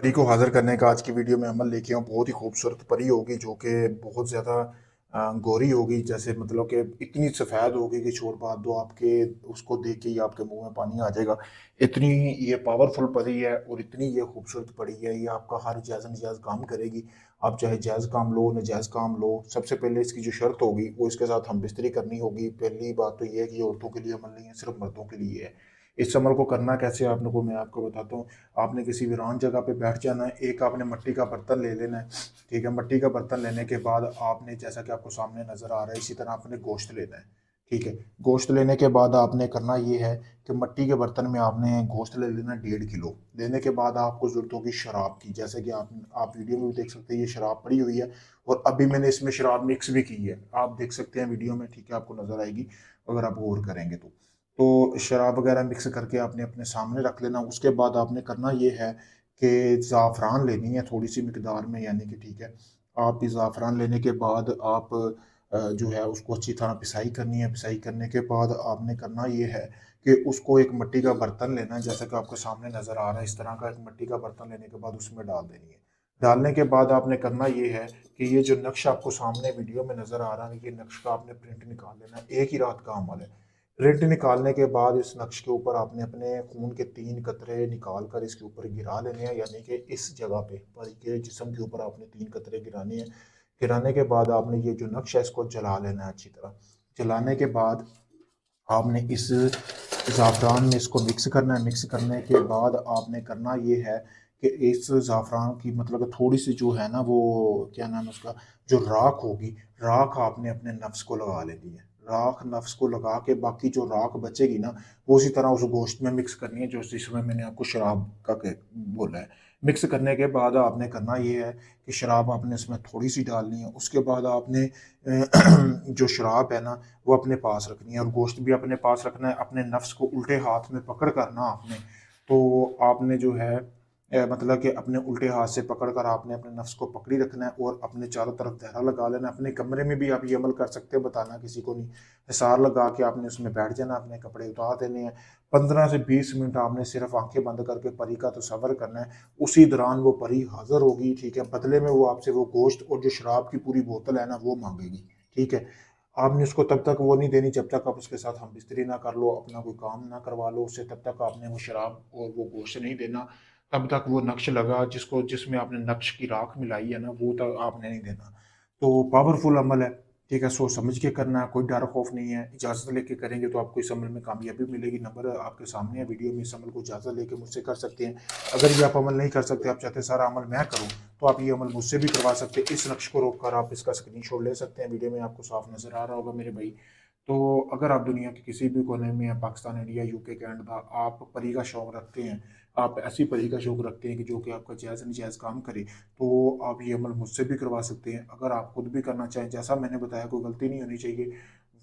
परी को हाज़िर करने का आज की वीडियो में अमल लेके आऊँ। बहुत ही खूबसूरत परी होगी जो कि बहुत ज़्यादा गोरी होगी, जैसे मतलब कि इतनी सफ़ेद होगी कि छोड़ बात दो, आपके उसको देख के ही आपके मुंह में पानी आ जाएगा। इतनी ये पावरफुल परी है और इतनी ये खूबसूरत परी है, ये आपका हर जायज़ नजायज़ काम करेगी। आप चाहे जायज़ काम लो नजायज़ काम लो, सबसे पहले इसकी जो शर्त होगी वो इसके साथ हम बिस्तरी करनी होगी। पहली बात तो ये है कि ये औरतों के लिए अमल नहीं है, सिर्फ मर्दों के लिए है। इस अमल को करना कैसे है आपने को मैं आपको बताता हूँ। आपने किसी वीरान जगह पे बैठ जाना है, एक आपने मिट्टी का बर्तन ले लेना है। ठीक है, मिट्टी का बर्तन लेने के बाद आपने, जैसा कि आपको सामने नज़र आ रहा है, इसी तरह आपने गोश्त लेना है। ठीक है, गोश्त लेने के बाद आपने करना ये है कि मिट्टी के बर्तन में आपने गोश्त ले लेना 1.5 किलो। लेने के बाद आपको ज़रूरत होगी शराब की, जैसे कि आप वीडियो में भी देख सकते हैं, ये शराब पड़ी हुई है और अभी मैंने इसमें शराब मिक्स भी की है, आप देख सकते हैं वीडियो में। ठीक है, आपको नज़र आएगी अगर आप गौर करेंगे तो शराब वगैरह मिक्स करके आपने अपने सामने रख लेना। उसके बाद आपने करना ये है कि ज़ाफ़रान लेनी है थोड़ी सी मिकदार में, यानी कि ठीक है, आप ज़ाफ़रान लेने के बाद आप जो है उसको अच्छी तरह पिसाई करनी है। पिसाई करने के बाद आपने करना ये है कि उसको एक मिट्टी का बर्तन लेना है, जैसा कि आपके सामने नज़र आ रहा है। इस तरह का एक मिट्टी का बर्तन लेने के बाद उसमें डाल देनी है। डालने के बाद आपने करना ये है कि ये जो नक्श आपको सामने वीडियो में नज़र आ रहा है, ये नक्श का आपने प्रिंट निकाल लेना है। एक ही रात का अमल है। प्रिंट निकालने के बाद इस नक्श के ऊपर आपने अपने खून के 3 कतरे निकाल कर इसके ऊपर गिरा लेने हैं, यानी कि इस जगह पे परी के जिस्म के ऊपर आपने 3 कतरे गिराने हैं। गिराने के बाद आपने ये जो नक्श है इसको जला लेना है अच्छी तरह। जलाने के बाद आपने इस ज़ाफ़रान में इसको मिक्स करना है। मिक्स करने के बाद आपने करना ये है कि इस ज़ाफ़रान की मतलब थोड़ी सी जो है ना, वो क्या नाम है उसका, जो राख होगी, राख आपने अपने नफ्स को लगा लेनी है। राख नफ्स को लगा के बाकी जो राख बचेगी ना, वो उसी तरह उस गोश्त में मिक्स करनी है, जो जिसमें मैंने आपको शराब का बोला है। मिक्स करने के बाद आपने करना ये है कि शराब आपने इसमें थोड़ी सी डालनी है। उसके बाद आपने जो शराब है ना, वो अपने पास रखनी है और गोश्त भी अपने पास रखना है। अपने नफ्स को उल्टे हाथ में पकड़ कर ना आपने, तो आपने जो है मतलब कि अपने उल्टे हाथ से पकड़ कर आपने अपने नफ्स को पकड़ी रखना है और अपने चारों तरफ दायरा लगा लेना है। अपने कमरे में भी आप ये अमल कर सकते हैं, बताना किसी को नहीं। हिसार लगा के आपने उसमें बैठ जाना, अपने कपड़े उतार देने हैं। 15 से 20 मिनट आपने सिर्फ आंखें बंद करके परी का तसव्वुर करना है। उसी दौरान वो परी हाजिर होगी। ठीक है, बदले में वो आपसे वो गोश्त और जो शराब की पूरी बोतल है ना, वो मांगेगी। ठीक है, आपने उसको तब तक वो नहीं देनी जब तक आप उसके साथ हम बिस्तरी ना कर लो, अपना कोई काम ना करवा लो उससे। तब तक आपने वो शराब और वो गोश्त नहीं देना। तब तक वो नक्श लगा जिसको जिसमें आपने नक्श की राख मिलाई है ना, वो तक आपने नहीं देना। तो पावरफुल अमल है। ठीक है, सोच समझ के करना है, कोई डर खौफ नहीं है। इजाज़त लेके करेंगे तो आपको इस अमल में कामयाबी मिलेगी। नंबर आपके सामने है वीडियो में, इस अमल को इजाज़त लेके मुझसे कर सकते हैं। अगर ये आप अमल नहीं कर सकते, आप चाहते हैं सारा अमल मैं करूँ, तो आप ये अमल मुझसे भी करवा सकते हैं। इस नक्श को रोक कर आप इसका स्क्रीनशॉट ले सकते हैं। वीडियो में आपको साफ नज़र आ रहा होगा मेरे भाई। तो अगर आप दुनिया के किसी भी कोने में या पाकिस्तान, इंडिया, यूके, कनाडा, आप परी का शौक़ रखते हैं, आप ऐसी परी का शौक़ रखते हैं कि जो कि आपका जायज़ नजायज़ काम करे, तो आप ये अमल मुझसे भी करवा सकते हैं। अगर आप खुद भी करना चाहें, जैसा मैंने बताया, कोई गलती नहीं होनी चाहिए,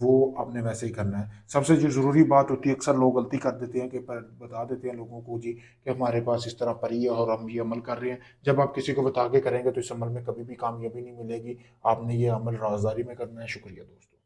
वो आपने वैसे ही करना है। सबसे जो ज़रूरी बात होती है, अक्सर लोग गलती कर देते हैं कि पर बता देते हैं लोगों को जी कि हमारे पास इस तरह परी है और हम ये अमल कर रहे हैं। जब आप किसी को बता के करेंगे तो इस अमल में कभी भी कामयाबी नहीं मिलेगी। आपने ये अमल राज़दारी में करना है। शुक्रिया दोस्तों।